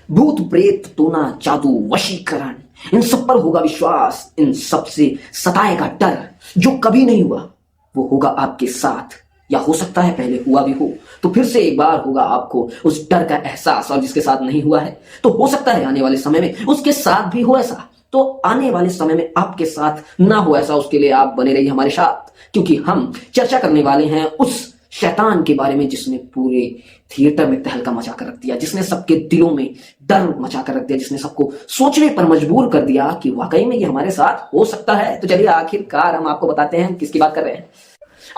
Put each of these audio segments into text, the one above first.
भूत प्रेत टोना जादू वशीकरण, इन सब पर होगा विश्वास, इन सब से सताएगा डर। जो कभी नहीं हुआ वो होगा आपके साथ, या हो सकता है पहले हुआ भी हो तो फिर से एक बार होगा आपको उस डर का एहसास। और जिसके साथ नहीं हुआ है तो हो सकता है आने वाले समय में उसके साथ भी हो ऐसा। तो आने वाले समय में आपके साथ ना हो ऐसा, उसके लिए आप बने रहिए हमारे साथ, क्योंकि हम चर्चा करने वाले हैं उस शैतान के बारे में जिसने पूरे थिएटर में तहलका मचा कर रख दिया, जिसने सबके दिलों में डर मचा कर रख दिया, जिसने सबको सोचने पर मजबूर कर दिया कि वाकई में ये हमारे साथ हो सकता है। तो चलिए आखिरकार हम आपको बताते हैं किसकी बात कर रहे हैं।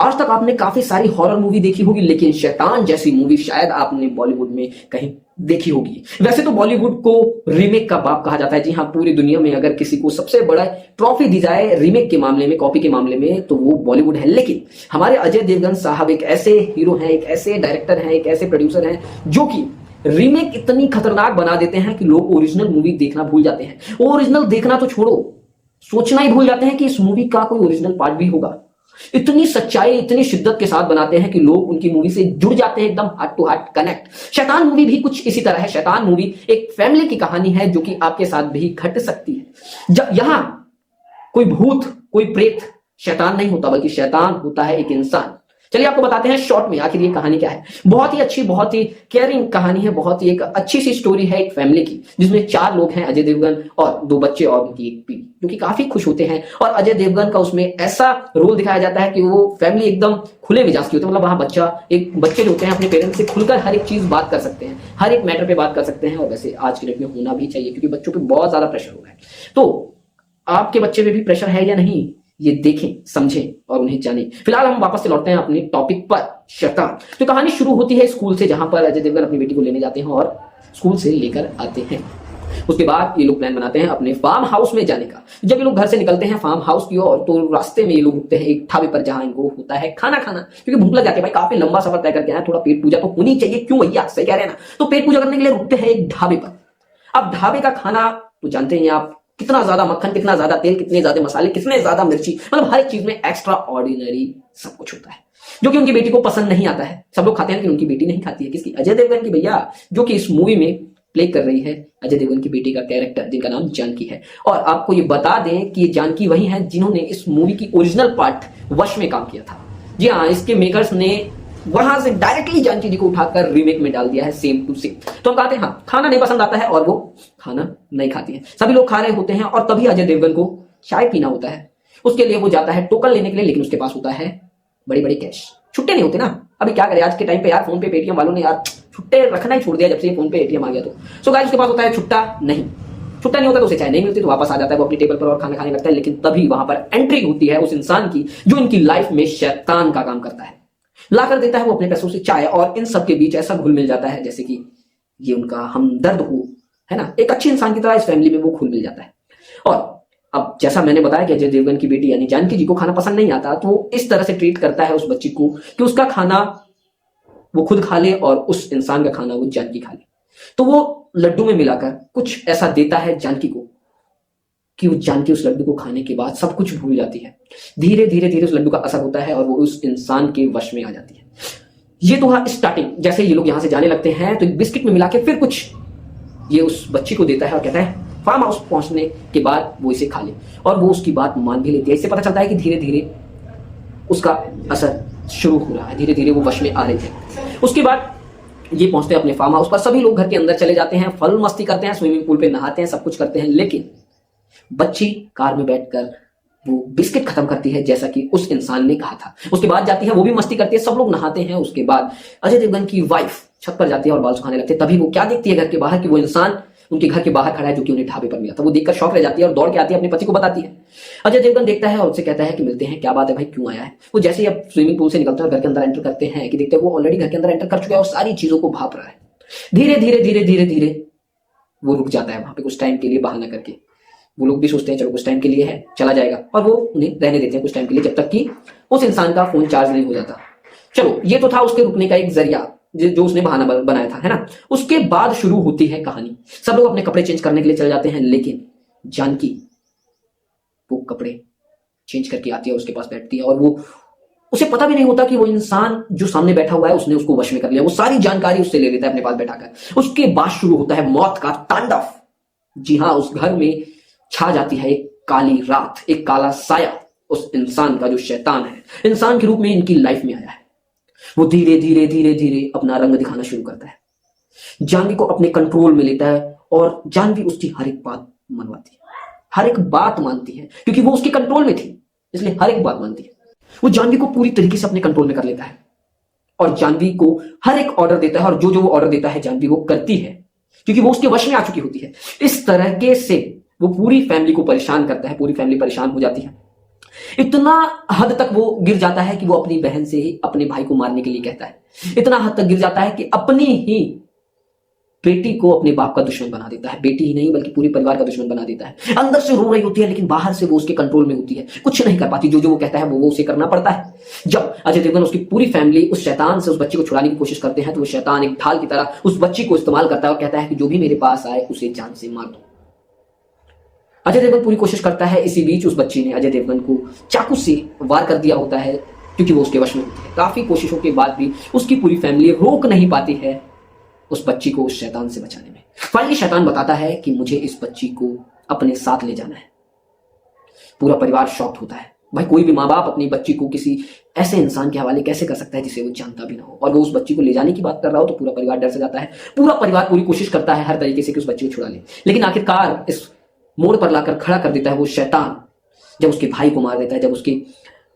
आज तक आपने काफी सारी हॉरर मूवी देखी होगी, लेकिन शैतान जैसी मूवी शायद आपने बॉलीवुड में कहीं देखी होगी। वैसे तो बॉलीवुड को रीमेक का बाप कहा जाता है। जी हाँ, पूरी दुनिया में अगर किसी को सबसे बड़ा ट्रॉफी दी जाए रीमेक के मामले में, कॉपी के मामले में, तो वो बॉलीवुड है। लेकिन हमारे अजय देवगन साहब एक ऐसे हीरो हैं, एक ऐसे डायरेक्टर हैं, एक ऐसे प्रोड्यूसर हैं जो कि रीमेक इतनी खतरनाक बना देते हैं कि लोग ओरिजिनल मूवी देखना भूल जाते हैं। ओरिजिनल देखना तो छोड़ो, सोचना ही भूल जाते हैं कि इस मूवी का कोई ओरिजिनल पार्ट भी होगा। इतनी सच्चाई, इतनी शिद्दत के साथ बनाते हैं कि लोग उनकी मूवी से जुड़ जाते हैं, एकदम हार्ट टू हार्ट कनेक्ट। शैतान मूवी भी कुछ इसी तरह है। शैतान मूवी एक फैमिली की कहानी है जो कि आपके साथ भी घट सकती है। जब यहां कोई भूत, कोई प्रेत, शैतान नहीं होता, बल्कि शैतान होता है एक इंसान। चलिए आपको बताते हैं शॉर्ट में आखिर ये कहानी क्या है। बहुत ही अच्छी, बहुत ही केयरिंग कहानी है, बहुत ही एक अच्छी सी स्टोरी है एक फैमिली की, जिसमें 4 लोग हैं, अजय देवगन और 2 बच्चे और उनकी एक बीवी, जो कि काफी खुश होते हैं। और अजय देवगन का उसमें ऐसा रोल दिखाया जाता है कि वो फैमिली एकदम खुले मिजाज की होती है। मतलब वहां बच्चे जो होते हैं अपने पेरेंट्स से खुलकर हर एक चीज बात कर सकते हैं, हर एक मैटर पे बात कर सकते हैं। और वैसे आज के डेट में होना भी चाहिए, क्योंकि बच्चों पे बहुत ज्यादा प्रेशर हो रहा है। तो आपके बच्चे में भी प्रेशर है या नहीं, ये देखें, समझें और उन्हें जानें। फिलहाल हम वापस से लौटते हैं अपने टॉपिक पर, शैतान। तो कहानी शुरू होती है स्कूल से, जहां पर अजय देवगन अपनी बेटी को लेने जाते हैं और स्कूल से लेकर आते हैं। उसके बाद ये लोग प्लान बनाते हैं अपने फार्म हाउस में जाने का। जब ये लोग घर से निकलते हैं फार्म हाउस की ओर, तो रास्ते में ये लोग रुकते हैं एक ढाबे पर, जहां इनको होता है खाना खाना, क्योंकि भूख लग जाती है। भाई काफी लंबा सफर तय करके आए, थोड़ा पेट पूजा तो होनी चाहिए। क्यों भैया, सही कह रहे हैं ना। तो पेट पूजा करने के लिए रुकते हैं एक ढाबे पर। अब ढाबे का खाना तो जानते हैं आप, कितना ज्यादा मक्खन, कितना ज्यादा तेल, कितने ज्यादा मसाले, कितने ज्यादा मिर्ची, मतलब हर एक चीज में एक्स्ट्रा ऑर्डिनरी सब कुछ होता है, जो कि उनकी बेटी को पसंद नहीं आता है। सब लोग खाते हैं लेकिन उनकी बेटी नहीं खाती है। किसकी? अजय देवगन की भैया, जो कि इस मूवी में प्ले कर रही है अजय देवगन की बेटी का कैरेक्टर, जिनका नाम जानकी है। और आपको ये बता दें कि ये जानकी वही है जिन्होंने इस मूवी की ओरिजिनल पार्ट वश में काम किया था। जी हाँ, इसके मेकर्स ने वहां से डायरेक्टली जानकी जी को उठाकर रीमेक में डाल दिया है, सेम टू सेम। तो हम कहते हैं हाँ, खाना नहीं पसंद आता है और वो खाना नहीं खाती है। सभी लोग खा रहे होते हैं और तभी अजय देवगन को चाय पीना होता है। उसके लिए वो जाता है टोकन लेने के लिए, लेकिन उसके पास होता है बड़े बड़े कैश। छुट्टे नहीं होते ना। अभी क्या करें आज के टाइम पे यार, फोन पे पेटीएम वालों ने यार छुट्टे रखना ही छोड़ दिया जब से फोन पे एटीएम आ गया। तो सो गाइस, उसके पास होता है छुट्टा नहीं। छुट्टा नहीं होता तो उसे चाय नहीं मिलती, तो वापस आ जाता है वो अपनी टेबल पर और खाना खाने लगता है। लेकिन तभी वहां पर एंट्री होती है उस इंसान की जो इनकी लाइफ में शैतान का काम करता है। लाकर देता है वो अपने पैसों से चाय, और इन सब के बीच ऐसा घुल मिल जाता है जैसे कि ये उनका हमदर्द हो, है ना। एक अच्छे इंसान की तरह इस फैमिली में वो घुल मिल जाता है। और अब जैसा मैंने बताया कि अजय देवगन की बेटी यानी जानकी जी को खाना पसंद नहीं आता, तो वो इस तरह से ट्रीट करता है उस बच्ची को कि उसका खाना वो खुद खा ले और उस इंसान का खाना वो जानकी खा ले। तो वो लड्डू में मिलाकर कुछ ऐसा देता है जानकी को कि वो जानकी उस लड्डू को खाने के बाद सब कुछ भूल जाती है। धीरे धीरे धीरे उस लड्डू का असर होता है और वो उस इंसान के वश में आ जाती है। ये तो हाँ स्टार्टिंग। जैसे ये लोग यहां से जाने लगते हैं तो एक बिस्किट में मिला के फिर कुछ ये उस बच्ची को देता है और कहता है फार्म हाउस पहुंचने के बाद वो इसे खा ले, और वो उसकी बात मान भी लेती है। इससे पता चलता है कि धीरे धीरे उसका असर शुरू हो रहा है, धीरे धीरे वो वश में आ रही है। उसके बाद ये पहुंचते हैं अपने फार्म हाउस पर। सभी लोग घर के अंदर चले जाते हैं, फल मस्ती करते हैं, स्विमिंग पूल पे नहाते हैं, सब कुछ करते हैं। लेकिन बच्ची कार में बैठकर वो बिस्किट खत्म करती है, जैसा कि उस इंसान ने कहा था। उसके बाद जाती है, वो भी मस्ती करती है, सब लोग नहाते हैं। उसके बाद अजय देवगन की वाइफ छत पर जाती है और बाल सुखाने लगते हैं। तभी वो क्या देखती है घर के बाहर, कि वो इंसान उनके घर के बाहर खड़ा है जो कि उन्हें ढाबे पर मिला था। वो देखकर शॉक रह जाती है और दौड़ के आती है, अपने पति को बताती है। अजय देवगन देखता है और उससे कहता है कि मिलते हैं, क्या बात है भाई, क्यों आया है। वो जैसे ही अब स्विमिंग पूल से निकलते हैं और घर के अंदर एंटर करते हैं कि देखते हैं वो ऑलरेडी घर के अंदर एंटर कर चुका है और सारी चीजों को भाप रहा है। धीरे धीरे धीरे धीरे धीरे वो रुक जाता है वहां पे कुछ टाइम के लिए, बहाना करके। वो लोग भी सोचते हैं चलो कुछ टाइम के लिए है, चला जाएगा, और वो उन्हें रहने देते हैं कुछ टाइम के लिए, जब तक कि उस इंसान का फोन चार्ज नहीं हो जाता। चलो ये तो था उसके रुकने का एक जरिया जो उसने बहाना बनाया था, है ना। उसके बाद शुरू होती है कहानी। सब लोग अपने कपड़े चेंज करने के लिए चले जाते हैं, लेकिन जानकी वो कपड़े चेंज करके आती है, उसके पास बैठती है और वो उसे पता भी नहीं होता कि वो इंसान जो सामने बैठा हुआ है उसने उसको वश में कर लिया। वो सारी जानकारी उससे ले लेता है अपने पास बैठाकर। उसके बाद शुरू होता है मौत का तांडव। जी हाँ, उस घर में छा जाती है एक काली रात, एक काला साया उस इंसान का जो शैतान है, इंसान के रूप में इनकी लाइफ में आया है। वो धीरे धीरे धीरे धीरे अपना रंग दिखाना शुरू करता है, जानवी को अपने कंट्रोल में लेता है और जानवी उसकी हर एक बात मनवाती है, हर एक बात मानती है, क्योंकि वो उसके कंट्रोल में थी इसलिए हर एक बात मानती है। वो जानवी को पूरी तरीके से अपने कंट्रोल में कर लेता है और जानवी को हर एक ऑर्डर देता है और जो जो वो ऑर्डर देता है जानवी वो करती है, क्योंकि वो उसके वश में आ चुकी होती है। इस तरह से वो पूरी फैमिली को परेशान करता है, पूरी फैमिली परेशान हो जाती है। इतना हद तक वो गिर जाता है कि वो अपनी बहन से ही अपने भाई को मारने के लिए कहता है। इतना हद तक गिर जाता है कि अपनी ही बेटी को अपने बाप का दुश्मन बना देता है। बेटी ही नहीं बल्कि पूरे परिवार का दुश्मन बना देता है। अंदर से रो रही होती है लेकिन बाहर से वो उसके कंट्रोल में होती है, कुछ नहीं कर पाती। जो जो वो कहता है वो उसे करना पड़ता है। जब अजय देवगन उसकी पूरी फैमिली उस शैतान से उस बच्ची को छुड़ाने की कोशिश करते हैं तो वो शैतान एक ढाल की तरह उस बच्ची को इस्तेमाल करता है और कहता है कि जो भी मेरे पास आए उसे जान से मार दो। अजय देवगन पूरी कोशिश करता है। इसी बीच उस बच्ची ने अजय देवगन को चाकू से वार कर दिया होता है क्योंकि वो उसके वश में होती है। काफी कोशिशों के बाद भी उसकी पूरी फैमिली रोक नहीं पाती है उस बच्ची को उस शैतान से बचाने में। फाइनली शैतान बताता है कि मुझे इस बच्ची को अपने साथ ले जाना है। पूरा परिवार शॉक्ड होता है। भाई कोई भी माँ बाप अपनी बच्ची को किसी ऐसे इंसान के हवाले कैसे कर सकता है जिसे वो जानता भी ना हो, और वो उस बच्ची को ले जाने की बात कर रहा हो तो पूरा परिवार डर से जाता है। पूरा परिवार पूरी कोशिश करता है हर तरीके से कि उस बच्ची को छुड़ा ले, लेकिन आखिरकार इस मोड़ पर लाकर खड़ा कर देता है वो शैतान, जब उसके भाई को मार देता है, जब उसकी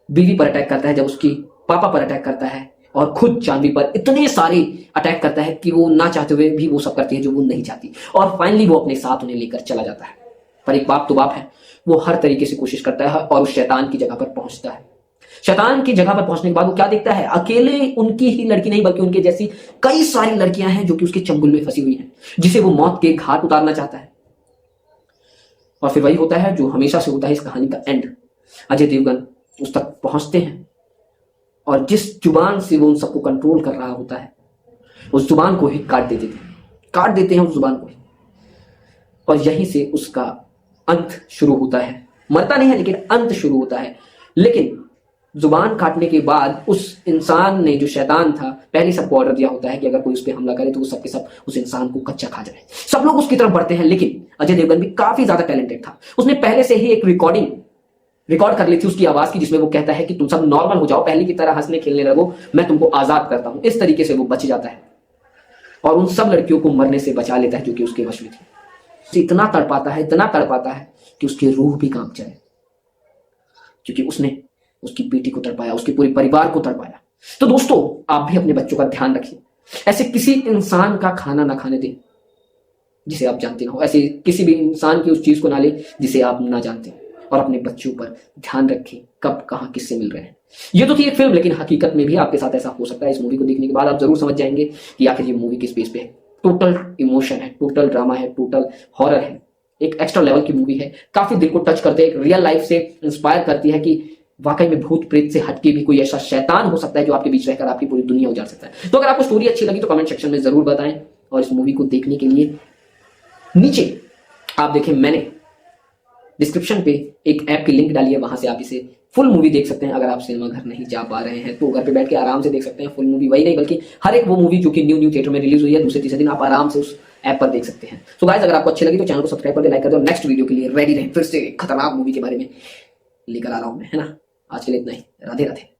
बीवी पर अटैक करता है, जब उसकी पापा पर अटैक करता है और खुद जानवी पर इतने सारे अटैक करता है कि वो ना चाहते हुए भी वो सब करती है जो वो नहीं चाहती। और फाइनली वो अपने साथ उन्हें लेकर चला जाता है। पर एक बाप तो बाप है, वो हर तरीके से कोशिश करता है और उस शैतान की जगह पर पहुंचता है। शैतान की जगह पर पहुंचने के बाद वो क्या देखता है, अकेले उनकी ही लड़की नहीं बल्कि उनके जैसी कई सारी लड़कियां हैं जो कि उसके चंगुल में फंसी हुई हैं, जिसे वो मौत के घाट उतारना चाहता है। और फिर वही होता है जो हमेशा से होता है इस कहानी का एंड। अजय देवगन उस तक पहुंचते हैं और जिस जुबान से वो उन सबको कंट्रोल कर रहा होता है उस जुबान को ही काट देते हैं उस जुबान को ही। और यहीं से उसका अंत शुरू होता है। मरता नहीं है लेकिन अंत शुरू होता है। लेकिन जुबान काटने के बाद उस इंसान ने, जो शैतान था, पहले सबको ऑर्डर दिया होता है कि अगर कोई उस पर हमला करे तो वो सबके सब उस इंसान को कच्चा खा जाए। सब लोग उसकी तरफ बढ़ते हैं, लेकिन अजय देवगन भी काफी ज्यादा टैलेंटेड था। उसने पहले से ही एक रिकॉर्ड कर ली थी उसकी आवाज की, जिसमें वो कहता है कि तुम सब नॉर्मल हो जाओ, पहले की तरह हंसने खेलने लगो, मैं तुमको आजाद करता हूं। इस तरीके से वो बच जाता है और उन सब लड़कियों को मरने से बचा लेता है जो कि उसके वश में थी। उसे इतना तड़पाता है कि उसकी रूह भी कांप जाए, क्योंकि उसने उसकी बेटी को तड़पाया, उसके पूरे परिवार को तड़पाया। तो दोस्तों, आप भी अपने बच्चों का ध्यान रखिए। ऐसे किसी इंसान का खाना ना खाने दें जिसे आप जानते ना हो। ऐसे किसी भी इंसान की उस चीज को ना ले जिसे आप ना जानते हो। और अपने बच्चों पर ध्यान रखें, कब कहां किससे मिल रहे हैं। ये तो थी एक फिल्म, लेकिन हकीकत में भी आपके साथ ऐसा हो सकता है। इस मूवी को देखने के बाद आप जरूर समझ जाएंगे कि आखिर ये मूवी किस बेस पे है। टोटल इमोशन है, टोटल ड्रामा है, टोटल हॉरर है। एक एक्स्ट्रा लेवल की मूवी है, काफी दिल को टच करते हैं, एक रियल लाइफ से इंस्पायर करती है कि वाकई में भूत प्रेत से हटके भी कोई ऐसा शैतान हो सकता है जो आपके बीच रहकर आपकी पूरी दुनिया उजाड़ सकता है। तो अगर आपको स्टोरी अच्छी लगी तो कमेंट सेक्शन में जरूर बताएं। और इस मूवी को देखने के लिए नीचे आप देखें, मैंने डिस्क्रिप्शन पे एक ऐप की लिंक डाली है, वहां से आप इसे फुल मूवी देख सकते हैं। अगर आप सिनेमा घर नहीं जा पा रहे हैं तो घर पे बैठ के आराम से देख सकते हैं फुल मूवी। वही नहीं बल्कि हर एक वो मूवी जो कि न्यू थिएटर में रिलीज हुई है, दूसरे तीसरे दिन आप आराम से उस ऐप पर देख सकते हैं। तो गाइस, अगर आपको अच्छी लगी तो चैनल को सब्सक्राइब करके लाइक कर दो। नेक्स्ट वीडियो के लिए रेडी रहें, फिर से खतरनाक मूवी के बारे में लेकर आ रहा हूं मैं, है ना। आज के लिए इतना ही। राधे राधे।